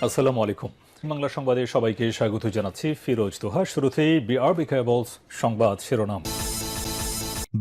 আসসালামু আলাইকুম। বাংলা সংবাদে সবাইকে স্বাগত জানাচ্ছি ফিরোজ তোহা। শুরুতেই বিআরবি কেবলস সংবাদ শিরোনাম।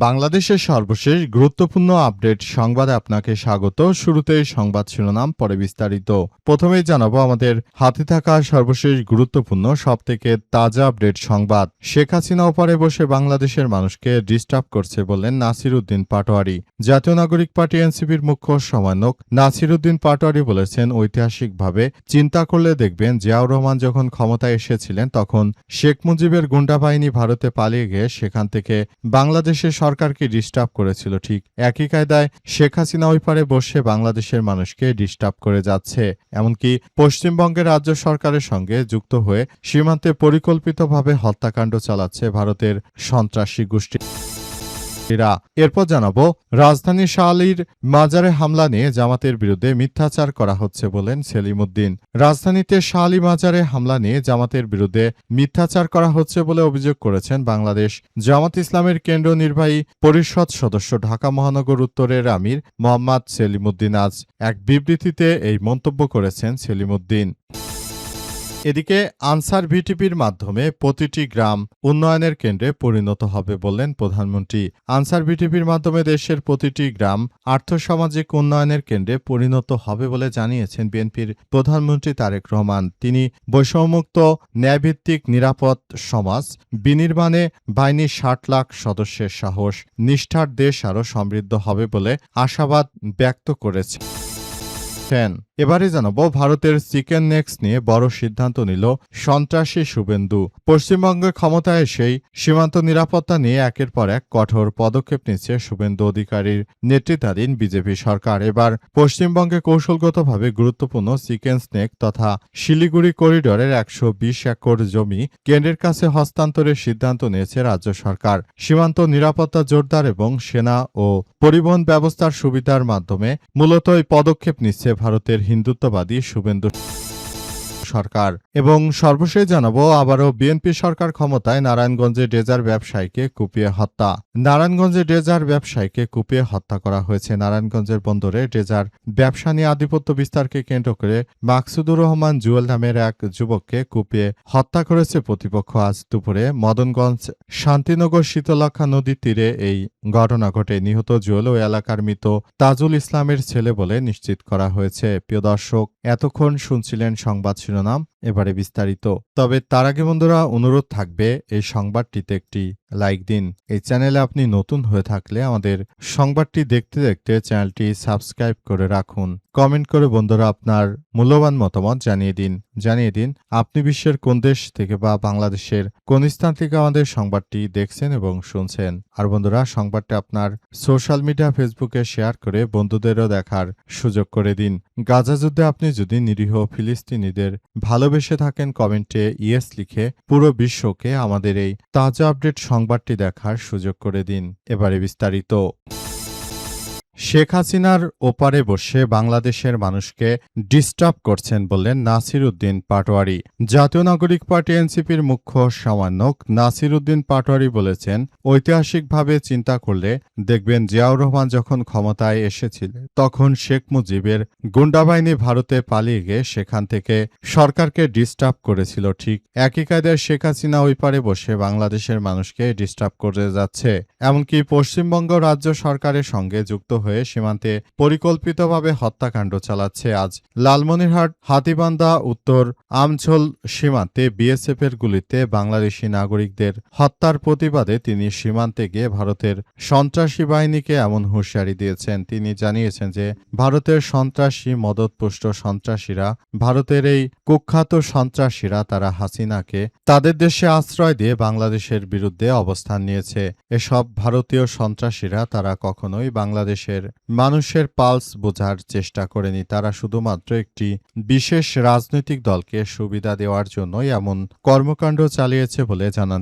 বাংলাদেশের সর্বশেষ গুরুত্বপূর্ণ আপডেট সংবাদে আপনাকে স্বাগত। শুরুতেই সংবাদ শিরোনাম, পরে বিস্তারিত। প্রথমেই জানাবো আমাদের হাতে থাকা সর্বশেষ গুরুত্বপূর্ণ সবথেকে তাজা আপডেট সংবাদ। শেখ হাসিনা ওপারে বসে বাংলাদেশের মানুষকে ডিস্টার্ব করছে বললেন নাসির উদ্দিন পাটোয়ারি। জাতীয় নাগরিক পার্টি এনসিপির মুখ্য সমন্বয়ক নাসির উদ্দিন পাটোয়ারি বলেছেন, ঐতিহাসিকভাবে চিন্তা করলে দেখবেন জিয়াউর রহমান যখন ক্ষমতায় এসেছিলেন তখন শেখ মুজিবের গুন্ডা বাহিনী ভারতে পালিয়ে গিয়ে সেখান থেকে বাংলাদেশের সরকারকে ডিস্টার্ব করেছিল। ঠিক একই কায়দায় শেখ হাসিনা ওই পারে বসে বাংলাদেশের মানুষকে ডিস্টার্ব করে যাচ্ছে। এমনকি পশ্চিমবঙ্গের রাজ্য সরকারের সঙ্গে যুক্ত হয়ে সীমান্তে পরিকল্পিতভাবে হত্যাকাণ্ড চালাচ্ছে ভারতের সন্ত্রাসী গোষ্ঠী। এরপর জানাবো, রাজধানী শাহলীর মাজারে হামলা নিয়ে জামাতের বিরুদ্ধে মিথ্যাচার করা হচ্ছে বলেন সেলিম উদ্দিন। রাজধানীতে শাহলী মাজারে হামলা নিয়ে জামাতের বিরুদ্ধে মিথ্যাচার করা হচ্ছে বলে অভিযোগ করেছেন বাংলাদেশ জামাত ইসলামের কেন্দ্রীয় নির্বাহী পরিষদ সদস্য ঢাকা মহানগর উত্তরের আমির মোহাম্মদ সেলিম উদ্দিন। আজ এক বিবৃতিতে এই মন্তব্য করেছেন সেলিম উদ্দিন। এদিকে আনসার ভিটিপির মাধ্যমে প্রতিটি গ্রাম উন্নয়নের কেন্দ্রে পরিণত হবে বললেন প্রধানমন্ত্রী। আনসার ভিটিপির মাধ্যমে দেশের প্রতিটি গ্রাম আর্থসামাজিক উন্নয়নের কেন্দ্রে পরিণত হবে বলে জানিয়েছেন বিএনপির প্রধানমন্ত্রী তারেক রহমান। তিনি বৈষম্যমুক্ত ন্যায়ভিত্তিক নিরাপদ সমাজ বিনির্মাণে বাহিনীর ৬০ লাখ সদস্যের সাহস নিষ্ঠার দেশ আরও সমৃদ্ধ হবে বলে আশাবাদ ব্যক্ত করেছেন। এবারে জানাবো, ভারতের চিকেন নেক্স নিয়ে বড় সিদ্ধান্ত নিল সন্ত্রাসী শুভেন্দু। পশ্চিমবঙ্গে ক্ষমতায় এসেই সীমান্ত নিরাপত্তা নিয়ে একের পর এক কঠোর পদক্ষেপ নিচ্ছে শুভেন্দু অধিকারীর নেতৃত্বাধীন বিজেপি সরকার। এবার পশ্চিমবঙ্গে কৌশলগতভাবে গুরুত্বপূর্ণ চিকেন স্নেক তথা শিলিগুড়ি করিডোরের ১২০ একর জমি কেন্দ্রের কাছে হস্তান্তরের সিদ্ধান্ত নিয়েছে রাজ্য সরকার। সীমান্ত নিরাপত্তা জোরদার এবং সেনা ও পরিবহন ব্যবস্থার সুবিধার মাধ্যমে মূলত এই পদক্ষেপ নিচ্ছে ভারতের হিন্দুত্ববাদী শুভেন্দু সরকার। এবং সর্বশেষ জানাবো, আবারও বিএনপি সরকার ক্ষমতায় নারায়ণগঞ্জে ডেজার ব্যবসায়ীকে কুপিয়ে হত্যা। নারায়ণগঞ্জে ডেজার ব্যবসায়ীকে কুপিয়ে হত্যা করা হয়েছে। নারায়ণগঞ্জের বন্দরে ডেজার ব্যবসা নিয়ে আধিপত্য বিস্তারকে কেন্দ্র করে মাকসুদুর রহমান জুয়েল নামের এক যুবককে কুপিয়ে হত্যা করেছে প্রতিপক্ষ। আজ দুপুরে মদনগঞ্জ শান্তিনগর শীতলক্ষা নদীর তীরে এই ঘটনা ঘটে। নিহত জুয়েল ওই এলাকার মৃত তাজুল ইসলামের ছেলে বলে নিশ্চিত করা হয়েছে। প্রিয় দর্শক, এতক্ষণ শুনছিলেন সংবাদ শিরোনাম, এবারে বিস্তারিত। তবে তার আগে বন্ধুরা, অনুরোধ থাকবে এই সংবাদটিতে একটি লাইক দিন। এই চ্যানেলে আপনি নতুন হয়ে থাকলে আমাদের সংবাদটি দেখতে দেখতে চ্যানেলটি সাবস্ক্রাইব করে রাখুন। কমেন্ট করে বন্ধুরা আপনার মূল্যবান মতামত জানিয়ে দিন আপনি বিশ্বের কোন দেশ থেকে বা বাংলাদেশের কোন স্থান থেকে আমাদের সংবাদটি দেখছেন এবং শুনছেন। আর বন্ধুরা, সংবাদটি আপনার সোশ্যাল মিডিয়া ফেসবুকে শেয়ার করে বন্ধুদেরও দেখার সুযোগ করে দিন। গাজা যুদ্ধে আপনি যদি নিরীহ ফিলিস্তিনিদের ভালোবেসে থাকেন, কমেন্টে ইয়েস লিখে পুরো বিশ্বকে আমাদের এই তাজা আপডেট সংবাদটি দেখার সুযোগ করে দিন। এবারে বিস্তারিত। শেখ হাসিনার ওপারে বসে বাংলাদেশের মানুষকে ডিস্টার্ব করছেন বললেন নাসির উদ্দিন পাটোয়ারি। জাতীয় নাগরিক পার্টি এনসিপির মুখ্য সমন্বয়ক নাসির উদ্দিন পাটোয়ারি বলেছেন, ঐতিহাসিকভাবে চিন্তা করলে দেখবেন জিয়াউর রহমান যখন ক্ষমতায় এসেছিলেন তখন শেখ মুজিবের গুন্ডাবাহিনী ভারতে পালিয়ে গিয়ে সেখান থেকে সরকারকে ডিস্টার্ব করেছিল। ঠিক একই কায়দায় শেখ হাসিনা ওই পারে বসে বাংলাদেশের মানুষকে ডিস্টার্ব করে যাচ্ছে। এমনকি পশ্চিমবঙ্গ রাজ্য সরকারের সঙ্গে যুক্ত হয়ে সীমান্তে পরিকল্পিতভাবে হত্যাকাণ্ড চালাচ্ছে। আজ লালমনিরহাট হাতীবান্ধা উত্তর আমঝোল সীমান্তে বিএসএফ এর গুলিতে বাংলাদেশি নাগরিকদের হত্যার প্রতিবাদে তিনি সীমান্তে গিয়ে ভারতের সন্ত্রাসী বাহিনীকে এমন হুঁশিয়ারি দিয়েছেন। তিনি জানিয়েছেন যে ভারতের সন্ত্রাসী মদতপুষ্ট সন্ত্রাসীরা, ভারতের এই কুখ্যাত সন্ত্রাসীরা, তারা হাসিনাকে তাদের দেশে আশ্রয় দিয়ে বাংলাদেশের বিরুদ্ধে অবস্থান নিয়েছে। এসব ভারতীয় সন্ত্রাসীরা তারা কখনোই বাংলাদেশের মানুষের পালস বোঝার চেষ্টা করেনি। তারা শুধুমাত্র একটি বিশেষ রাজনৈতিক দলকে সুবিধা দেওয়ার জন্যই এমন কর্মকাণ্ড চালিয়েছে বলে জানান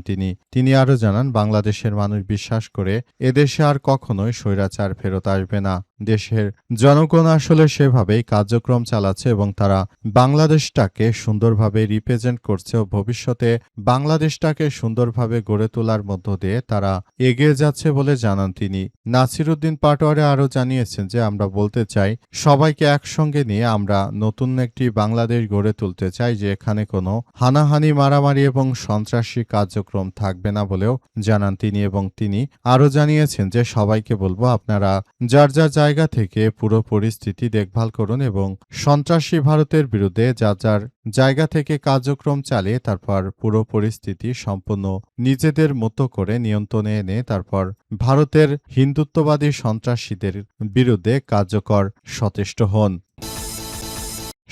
তিনি আরও জানান, বাংলাদেশের মানুষ বিশ্বাস করে এদেশে আর কখনোই স্বৈরাচার ফেরত আসবে না। দেশের জনগণ আসলে সেভাবেই কার্যক্রম চালাচ্ছে এবং তারা বাংলাদেশটাকে সুন্দরভাবে রিপ্রেজেন্ট করছে ও ভবিষ্যতে বাংলাদেশটাকে সুন্দরভাবে গড়ে তোলার মধ্য দিয়ে তারা এগিয়ে যাচ্ছে বলে জানান তিনি। নাসিরউদ্দিন পাটোয়ারি আরও জানিয়েছেন যে আমরা বলতে চাই সবাইকে একসঙ্গে নিয়ে আমরা নতুন একটি বাংলাদেশ গড়ে তুলতে চাই, যে এখানে কোনো হানাহানি, মারামারি এবং সন্ত্রাসী কার্যক্রম থাকবে না বলেও জানান তিনি। এবং তিনি আরও জানিয়েছেন যে সবাইকে বলবো আপনারা যার যার জায়গা থেকে পুরো পরিস্থিতি দেখভাল করুন এবং সন্ত্রাসী ভারতের বিরুদ্ধে যার যার জায়গা থেকে কার্যক্রম চালিয়ে তারপর পুরো পরিস্থিতি সম্পূর্ণ নিজেদের মতো করে নিয়ন্ত্রণে এনে তারপর ভারতের হিন্দুত্ববাদী সন্ত্রাসীদের বিরুদ্ধে কার্যকর সচেষ্ট হন।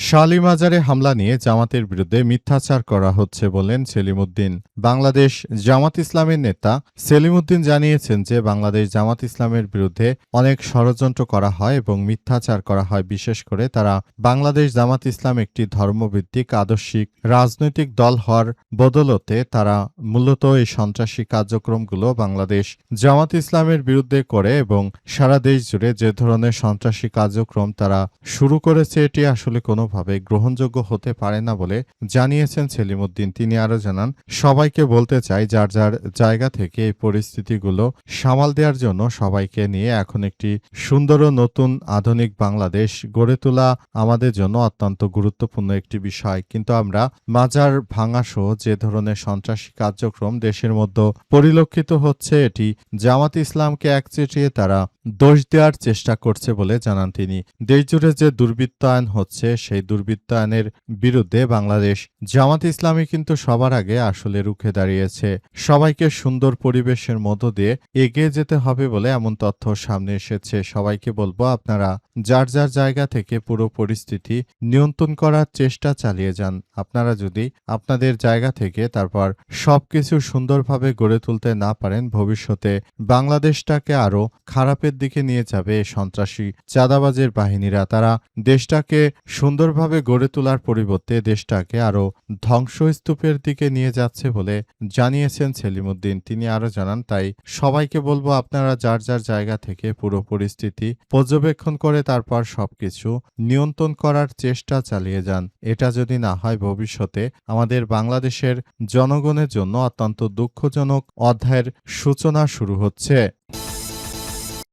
শালিমাজারে হামলা নিয়ে জামাতের বিরুদ্ধে মিথ্যাচার করা হচ্ছে বললেন সেলিমউদ্দিন। বাংলাদেশ জামাত ইসলামের নেতা সেলিমউদ্দিন জানিয়েছেন যে বাংলাদেশ জামাত ইসলামের বিরুদ্ধে অনেক ষড়যন্ত্র করা হয় এবং মিথ্যাচার করা হয়। বিশেষ করে তারা বাংলাদেশ জামাত ইসলাম একটি ধর্মভিত্তিক আদর্শিক রাজনৈতিক দল হওয়ার বদলতে তারা মূলত এই সন্ত্রাসী কার্যক্রমগুলো বাংলাদেশ জামাত ইসলামের বিরুদ্ধে করে এবং সারা দেশ জুড়ে যে ধরনের সন্ত্রাসী কার্যক্রম তারা শুরু করেছে এটি আসলে কোনোভাবে গ্রহণযোগ্য হতে পারে না বলে জানিয়েছেন সেলিমউদ্দিন। তিনি আরও জানান সবাইকে বলতে চাই যার যার জায়গা থেকে এই পরিস্থিতিগুলো সামাল দেওয়ার জন্য সবাইকে নিয়ে এখন একটি সুন্দর ও নতুন আধুনিক বাংলাদেশ গড়ে তোলা আমাদের জন্য অত্যন্ত গুরুত্বপূর্ণ একটি বিষয়। কিন্তু আমরা মাজার ভাঙাসহ যে ধরনের সন্ত্রাসী কার্যক্রম দেশের মধ্যে পরিলক্ষিত হচ্ছে এটি জামাত ইসলামকে একচেটিয়ে তারা দোষ দেওয়ার চেষ্টা করছে বলে জানান তিনি। দেশজুড়ে যে দুর্বৃত্তায়ন হচ্ছে সেই দুর্বৃত্তায়নের বিরুদ্ধে বাংলাদেশ জামাত ইসলামী কিন্তু সবার আগে আসলে রুখে দাঁড়িয়েছে। সবাইকে সুন্দর পরিবেশের মধ্য দিয়ে এগিয়ে যেতে হবে বলে এমন তথ্য সামনে এসেছে। সবাইকে বলবো আপনারা যার যার জায়গা থেকে পুরো পরিস্থিতি নিয়ন্ত্রণ করার চেষ্টা চালিয়ে যান। আপনারা যদি আপনাদের জায়গা থেকে তারপর সবকিছু সুন্দরভাবে গড়ে তুলতে না পারেন ভবিষ্যতে বাংলাদেশটাকে আরো খারাপের দিকে নিয়ে যাবে সন্ত্রাসী চাঁদাবাজের বাহিনীরা। তারা দেশটাকে সুন্দরভাবে গড়ে তোলার পরিবর্তে দেশটাকে আরো ধ্বংসস্তূপের দিকে নিয়ে যাচ্ছে বলে জানিয়েছেন সেলিমউদ্দিন। তিনি আরো জানান তাই সবাইকে বলবো আপনারা যার যার জায়গা থেকে পুরো পরিস্থিতি পর্যবেক্ষণ করে তারপর সবকিছু নিয়ন্ত্রণ করার চেষ্টা চালিয়ে যান। এটা যদি না হয় ভবিষ্যতে আমাদের বাংলাদেশের জনগণের জন্য অত্যন্ত দুঃখজনক অধ্যায়ের সূচনা শুরু হচ্ছে।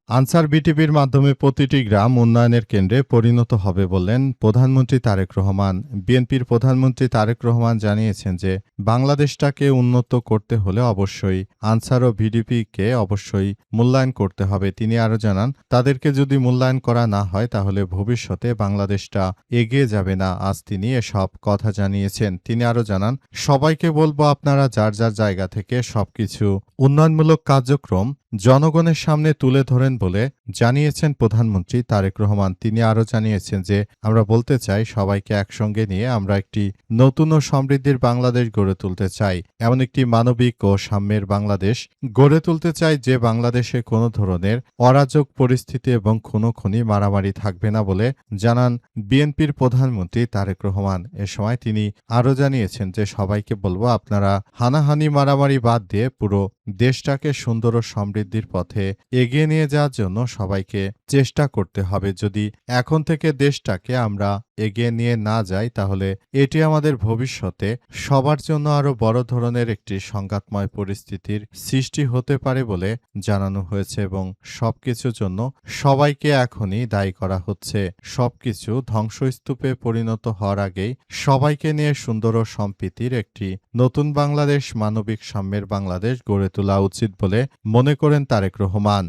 আনসার বিটিভির মাধ্যমে প্রতিটি গ্রাম উন্নয়নের কেন্দ্রে পরিণত হবে বললেন প্রধানমন্ত্রী তারেক রহমান। বিএনপির প্রধানমন্ত্রী তারেক রহমান জানিয়েছেন যে বাংলাদেশটাকে উন্নত করতে হলে অবশ্যই আনসার ও ভিডিপিকে অবশ্যই মূল্যায়ন করতে হবে। তিনি আরও জানান তাদেরকে যদি মূল্যায়ন করা না হয় তাহলে ভবিষ্যতে বাংলাদেশটা এগিয়ে যাবে না। আজ তিনি এসব কথা জানিয়েছেন। তিনি আরও জানান সবাইকে বলবো আপনারা যার যার জায়গা থেকে সবকিছু উন্নয়নমূলক কার্যক্রম জনগণের সামনে তুলে ধরেন বলে জানিয়েছেন প্রধানমন্ত্রী তারেক রহমান। তিনি আরও জানিয়েছেন যে আমরা বলতে চাই সবাইকে একসঙ্গে নিয়ে আমরা একটি নতুন ও সমৃদ্ধির বাংলাদেশ গড়ে তুলতে চাই, এমন একটি মানবিক ও সাম্যের বাংলাদেশ গড়ে তুলতে চাই যে বাংলাদেশে কোনো ধরনের অরাজক পরিস্থিতি এবং খুনোখুনি মারামারি থাকবে না বলে জানান বিএনপির প্রধানমন্ত্রী তারেক রহমান। এ সময় তিনি আরও জানিয়েছেন যে সবাইকে বলবো আপনারা হানাহানি মারামারি বাদ দিয়ে পুরো দেশটাকে সুন্দর ও সমৃদ্ধির পথে এগিয়ে নিয়ে যাওয়ার জন্য সবাইকে চেষ্টা করতে হবে। যদি এখন থেকে দেশটাকে আমরা এগিয়ে নিয়ে না যাই তাহলে এটি আমাদের ভবিষ্যতে সবার জন্য আরো বড় ধরনের একটি সংঘাতময় পরিস্থিতির সৃষ্টি হতে পারে বলে জানানো হয়েছে এবং সবকিছুর জন্য সবাইকে এখনই দায়ী করা হচ্ছে। সবকিছু ধ্বংসস্তূপে পরিণত হওয়ার আগেই সবাইকে নিয়ে সুন্দর ও সম্প্রীতির একটি নতুন বাংলাদেশ, মানবিক সাম্যের বাংলাদেশ গড়ে তোলা উচিত বলে মনে করেন তারেক রহমান।